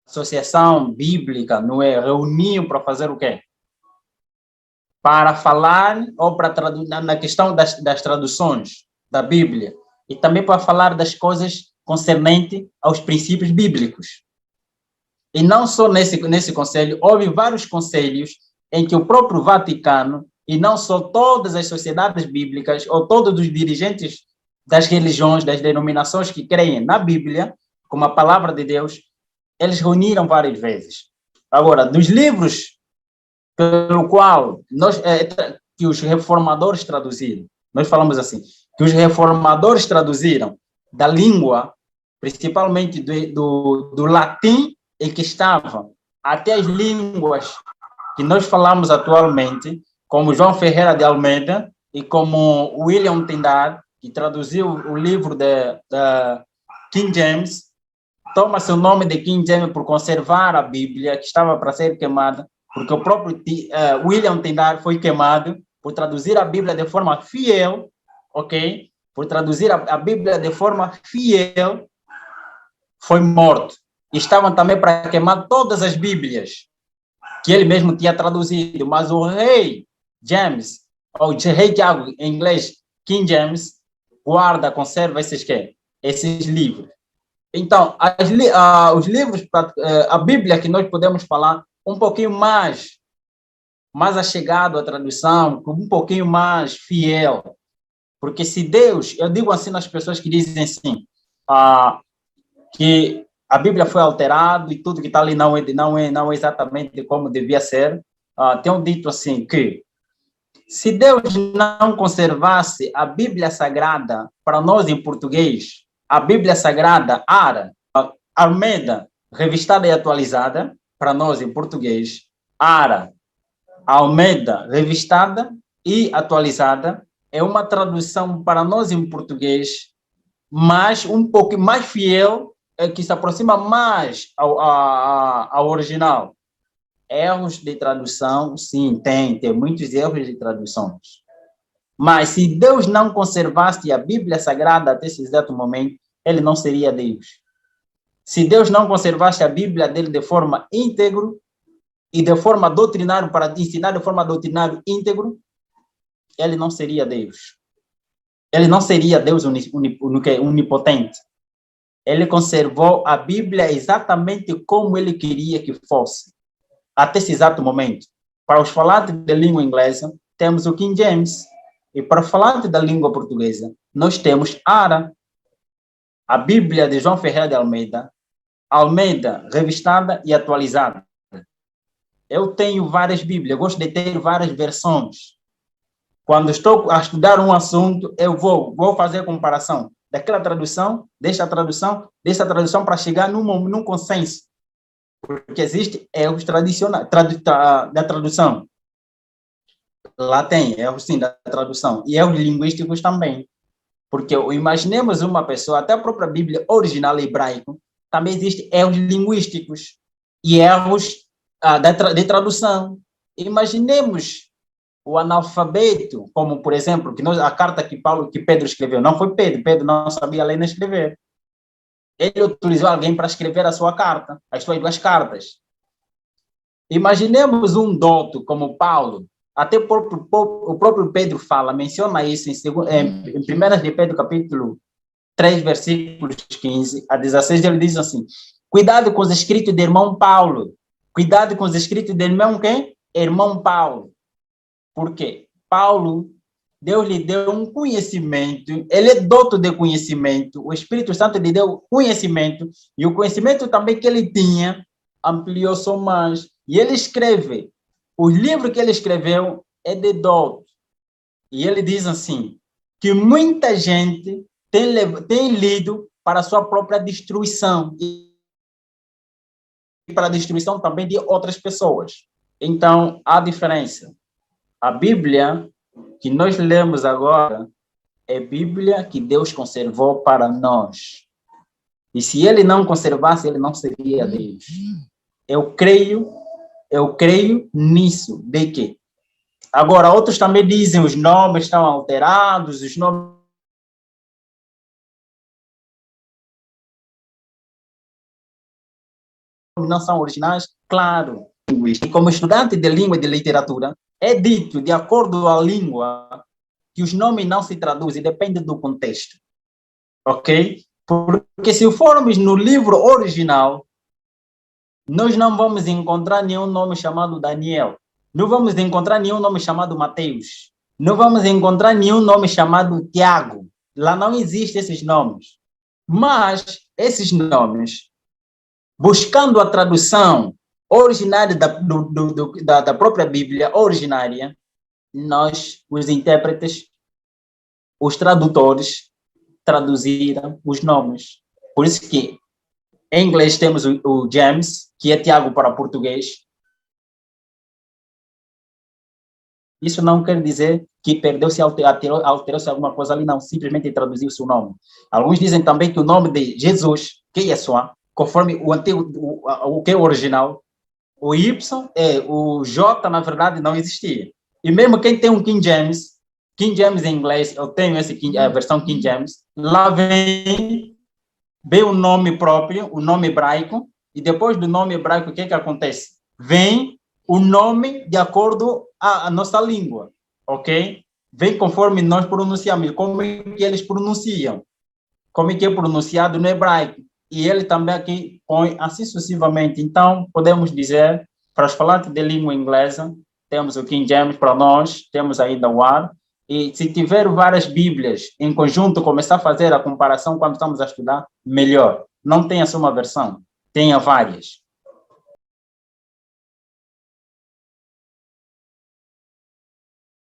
associação bíblica, não é? Reuniam para fazer o quê? Para falar ou para traduzir na questão das traduções da Bíblia e também para falar das coisas concernentes aos princípios bíblicos. E não só nesse conselho, houve vários conselhos em que o próprio Vaticano, e não só todas as sociedades bíblicas, ou todos os dirigentes das religiões, das denominações que creem na Bíblia, como a palavra de Deus, eles reuniram várias vezes. Agora, dos livros pelo qual que os reformadores traduziram, nós falamos assim, que os reformadores traduziram da língua, principalmente do latim, em que estavam até as línguas que nós falamos atualmente, como João Ferreira de Almeida e como William Tyndale, que traduziu o livro da King James, toma seu nome de King James por conservar a Bíblia, que estava para ser queimada, porque o próprio William Tyndale foi queimado por traduzir a Bíblia de forma fiel, ok? Por traduzir a Bíblia de forma fiel, foi morto. E estavam também para queimar todas as Bíblias que ele mesmo tinha traduzido, mas o rei James, ou o rei Tiago, em inglês, King James, guarda, conserva esses livros. Então, os livros, a Bíblia que nós podemos falar um pouquinho mais achegado à tradução, um pouquinho mais fiel. Porque se Deus, eu digo assim nas pessoas que dizem assim, que a Bíblia foi alterada e tudo que está ali não é exatamente como devia ser. Tem um dito assim que se Deus não conservasse a Bíblia Sagrada para nós em português, a Bíblia Sagrada ARA, Almeida, revistada e atualizada, para nós em português, ARA, Almeida, revistada e atualizada, é uma tradução para nós em português, mas um pouco mais fiel, que se aproxima mais ao original. Erros de tradução, sim, tem muitos erros de traduções. Mas se Deus não conservasse a Bíblia Sagrada até esse exato momento, ele não seria Deus. Se Deus não conservasse a Bíblia dele de forma íntegra e de forma doutrinária, para ensinar de forma doutrinária íntegro, ele não seria Deus. Ele não seria Deus onipotente. Ele conservou a Bíblia exatamente como ele queria que fosse, até esse exato momento. Para os falantes da língua inglesa, temos o King James. E para os falantes da língua portuguesa, nós temos ARA, a Bíblia de João Ferreira de Almeida, Almeida revistada e atualizada. Eu tenho várias Bíblias, gosto de ter várias versões. Quando estou a estudar um assunto, eu vou fazer a comparação daquela tradução, dessa tradução, para chegar num consenso. Porque existe erros tradicionais da tradução. Lá tem erros, sim, da tradução. E erros linguísticos também. Porque imaginemos uma pessoa, até a própria Bíblia original hebraico, também existe erros linguísticos e erros de tradução. Imaginemos o analfabeto, como, por exemplo, a carta que Pedro escreveu, não foi Pedro não sabia ler nem escrever. Ele utilizou alguém para escrever a sua carta, as suas duas cartas. Imaginemos um douto como Paulo, até o próprio Pedro menciona isso em 1 de Pedro, capítulo 3, versículos 15 a 16, ele diz assim, cuidado com os escritos de irmão Paulo. Cuidado com os escritos de irmão quem? Irmão Paulo. Por quê? Paulo, Deus lhe deu um conhecimento, ele é douto de conhecimento, o Espírito Santo lhe deu conhecimento, e o conhecimento também que ele tinha ampliou-se mais. E ele escreve, o livro que ele escreveu é de douto. E ele diz assim, que muita gente tem lido para a sua própria destruição e para a destruição também de outras pessoas. Então, há diferença. A Bíblia que nós lemos agora é a Bíblia que Deus conservou para nós. E se ele não conservasse, ele não seria Deus. Eu creio nisso, de que agora outros também dizem os nomes estão alterados, os nomes não são originais? Claro. E como estudante de língua e de literatura, é dito, de acordo à língua, que os nomes não se traduzem, depende do contexto. Ok? Porque se formos no livro original, nós não vamos encontrar nenhum nome chamado Daniel. Não vamos encontrar nenhum nome chamado Mateus. Não vamos encontrar nenhum nome chamado Tiago. Lá não existem esses nomes. Mas esses nomes, buscando a tradução originária da própria Bíblia originária, nós, os intérpretes, os tradutores, traduziram os nomes. Por isso que em inglês temos o James, que é Tiago para português. Isso não quer dizer que perdeu-se, alterou-se alguma coisa ali, não. Simplesmente traduziu-se o nome. Alguns dizem também que o nome de Jesus, que é Yeshua, conforme o antigo, o que é o original, o Y, o J, na verdade, não existia. E mesmo quem tem um King James em inglês, eu tenho a versão King James, lá vem o nome próprio, o nome hebraico, e depois do nome hebraico, o que acontece? Vem o nome de acordo à nossa língua, ok? Vem conforme nós pronunciamos, como é que eles pronunciam, como é que é pronunciado no hebraico. E ele também aqui põe assim sucessivamente. Então, podemos dizer, para os falantes de língua inglesa, temos o King James para nós, temos ainda o AR, e se tiver várias Bíblias em conjunto, começar a fazer a comparação quando estamos a estudar, melhor. Não tenha só uma versão, tenha várias.